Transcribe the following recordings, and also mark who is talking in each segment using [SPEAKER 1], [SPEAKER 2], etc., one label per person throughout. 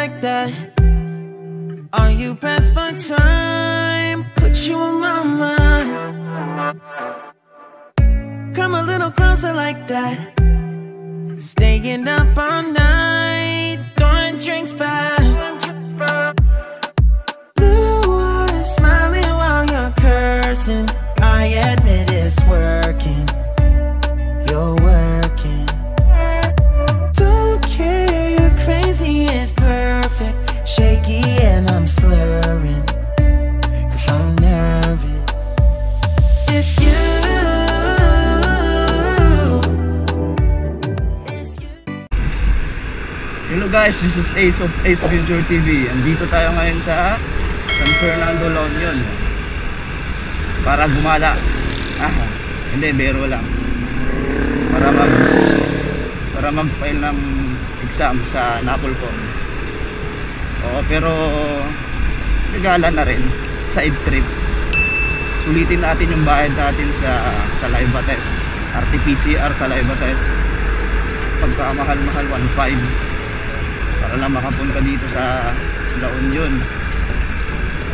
[SPEAKER 1] like that? Are you pressed for time? Put you on my mind. Come a little closer like that. Staying up all night, throwing drinks back. Blue eyes smiling while you're cursing. I admit it's working. You're working. Don't care, you're crazy, it's perfect. Shaky and I'm slurring, 'cause I'm nervous. It's you.
[SPEAKER 2] Hello guys, this is Ace of Ace Venture TV. Andito tayo ngayon sa San Fernando, La Union para gumala. Hindi, biro lang. Para mag-file ng exam sa Napolcom. Oo, pero regala na rin, side trip. Sulitin natin yung bayad natin sa live test, RT-PCR sa live test. Pagkamahal-mahal 1.5 para lang makapunta dito sa La Union.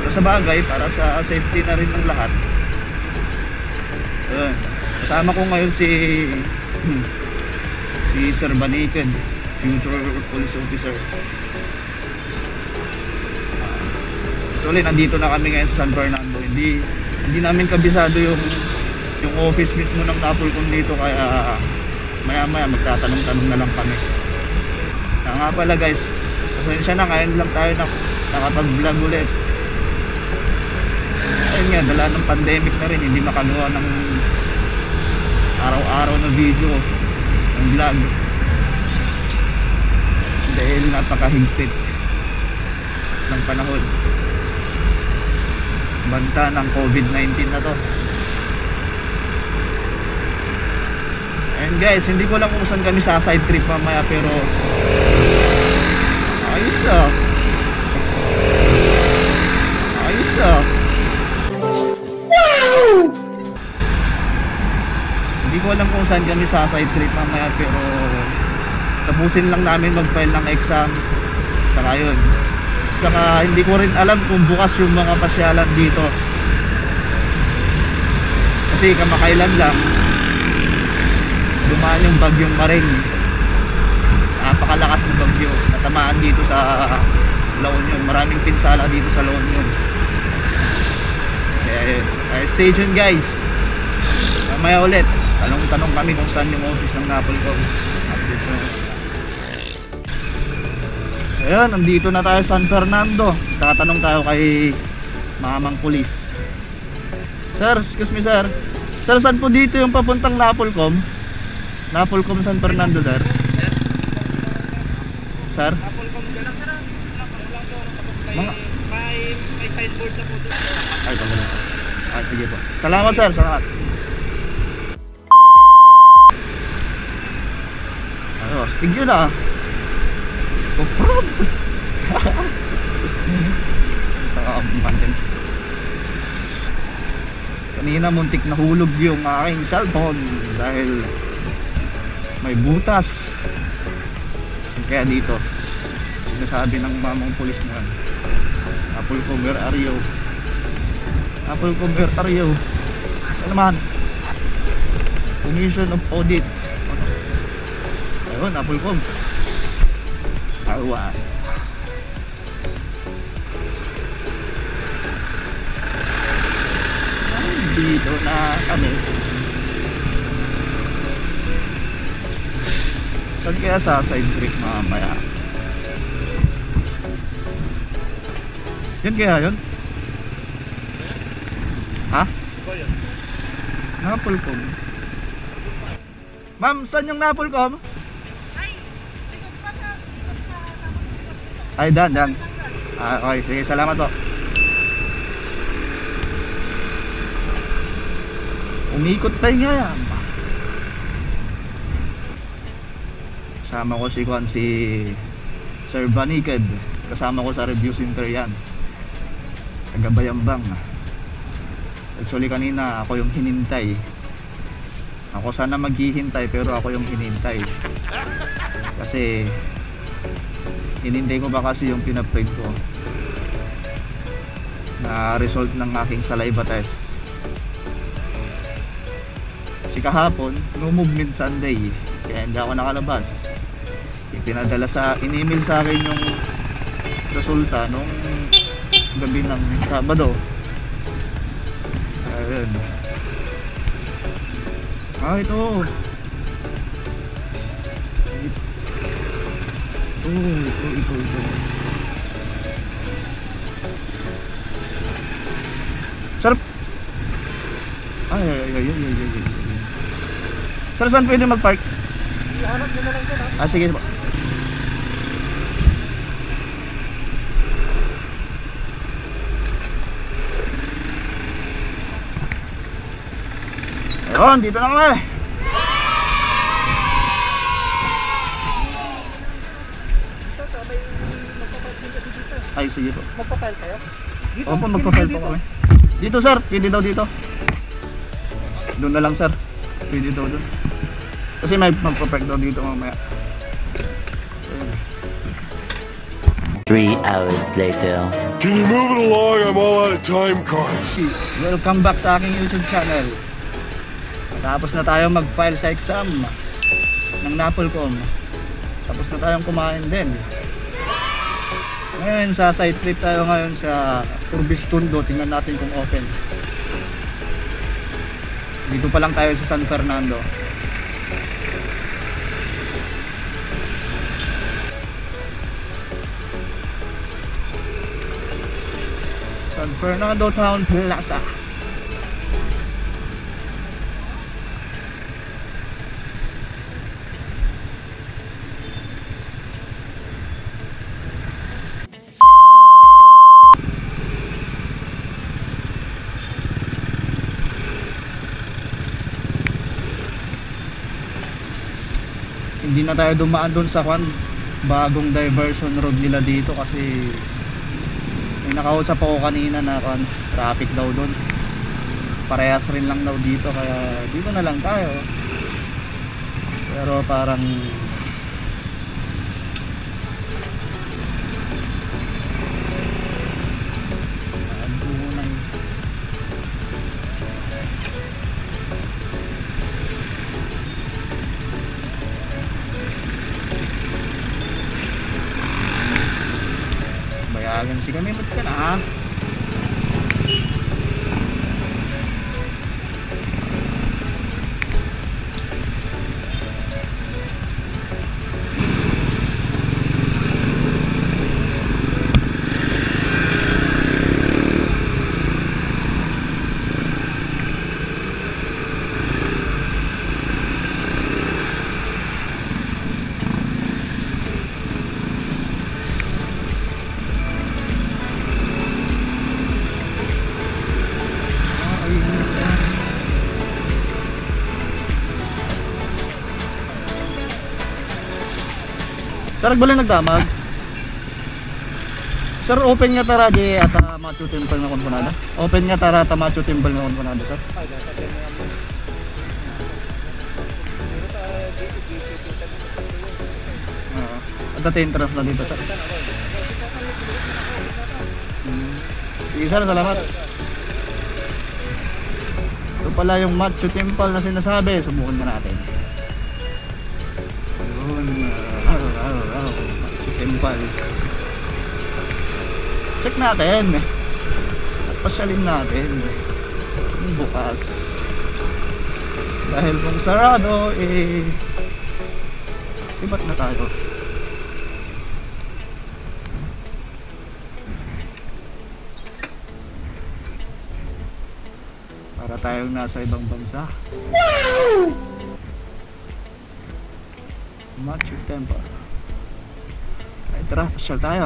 [SPEAKER 2] Pero sa bagay, para sa safety na rin ng lahat. Kasama ko ngayon si Sir Baniked, future police officer. Actually, nandito na kami ngayon sa San Fernando. Hindi namin kabisado yung office mismo ng Napolcom dito, kaya maya magtatanong-tanong na lang kami. Nga pala guys, pasensya na, ngayon lang tayo nakapag-vlog ulit. Ayun nga, dala ng pandemic na rin, hindi makagawa ng araw-araw na video ng vlog dahil napakahigpit ng panahon, banta ng COVID-19 na to. And guys, hindi ko lang kung saan kami sa side trip mamaya, pero ayos ah. Hindi ko alam kung saan kami sa side trip mamaya, pero tapusin lang namin mag-file ng exam. Saka yun. Saka hindi ko rin alam kung bukas yung mga pasyalan dito, kasi kamakailan lang dumaan yung bagyong Maring. Napakalakas ng bagyo, natamaan dito sa La Union. Maraming pinsala dito sa La Union. Kaya stay tuned guys. Mamaya ulit tanong kami kung saan yung office ng Napolcom. Ayan, nandito na tayo sa San Fernando. Tatanong tayo kay mamang pulis. Sir, excuse me sir. Sir, saan po dito yung papuntang Napolcom? Napolcom San Fernando sir. Sir?
[SPEAKER 3] Napolcom ka lang sir.
[SPEAKER 2] Mga...
[SPEAKER 3] May sideboard na po doon.
[SPEAKER 2] Ay, pagkakas. Sige po. Salamat sir, salamat. Astig yun ah. Kanina muntik nahulog yung aking cellphone dahil may butas. Kaya dito sinasabi ng mamang pulis na Napolcom, where are you? Napolcom, where are you? Ano naman? Commission of Audit. Ayun, Napolcom. Awa. Dito na kami. Saan kaya sa side trip mamaya? Yan kaya yun? Ha? Napolcom. Ma'am, saan yung Napolcom? Ay, dan. Okay, sige, salamat po. Umikot tayo nga yan. Kasama ko si Sir Baniked. Kasama ko sa review center yan. Taga-Bayambang. Actually kanina ako yung hinintay. Ako sana maghihintay pero ako yung hinintay. Kasi Hinintay ko pa kasi yung pinaprint ko na result ng aking saliva test. Kasi kahapon, no movement Sunday, kaya hindi ako nakalabas. In-email sa akin yung resulta nung gabi ng Sabado. Ayun. Ito. Ito. Sarap. Ay. Sir, saan pwede mag-park?
[SPEAKER 3] Ihanap nyo na lang dyan ha.
[SPEAKER 2] Sige po. Ayun, dito na kami.
[SPEAKER 3] Dito, may magpapile din kasi dito.
[SPEAKER 2] Ay, sige po.
[SPEAKER 3] Magpapile kayo? Dito,
[SPEAKER 2] Opo, magpa-file po kami. Dito sir, pwede daw dito. Doon na lang sir. Pwede daw doon. Kasi may magpa-park daw dito mamaya. Ayun.
[SPEAKER 4] 3 hours later.
[SPEAKER 5] Can you move it along? I'm all out of time cards.
[SPEAKER 2] Welcome back sa aking YouTube channel. Tapos na tayo mag-file sa exam ng Napolcom. Tapos na tayong kumain din. Ngayon sa site trip tayo ngayon sa Urbis Tondo. Tingnan natin kung open. Dito pa lang tayo sa San Fernando. San Fernando Town Plaza. Hindi na tayo dumaan doon sa bagong diversion road nila dito kasi may nakausap ako kanina na traffic daw doon. Parehas rin lang daw dito kaya dito na lang tayo. Pero parang bayagan si kami ka na ha. Sarag bala nagdamag. Sir, open nga tara di at Machu Temple na konponada. Open nga tara at Machu Temple na konponada, sir. At the entrance na dito, sir. Sige sir, salamat. Ito pala yung Machu Temple na sinasabi. Subukan na natin. Temple. Check natin at pasyalin natin yung bukas dahil kung sarado sibat na tayo. Para tayong nasa ibang bansa. Machu Temple. Ay, tara, pasyal tayo.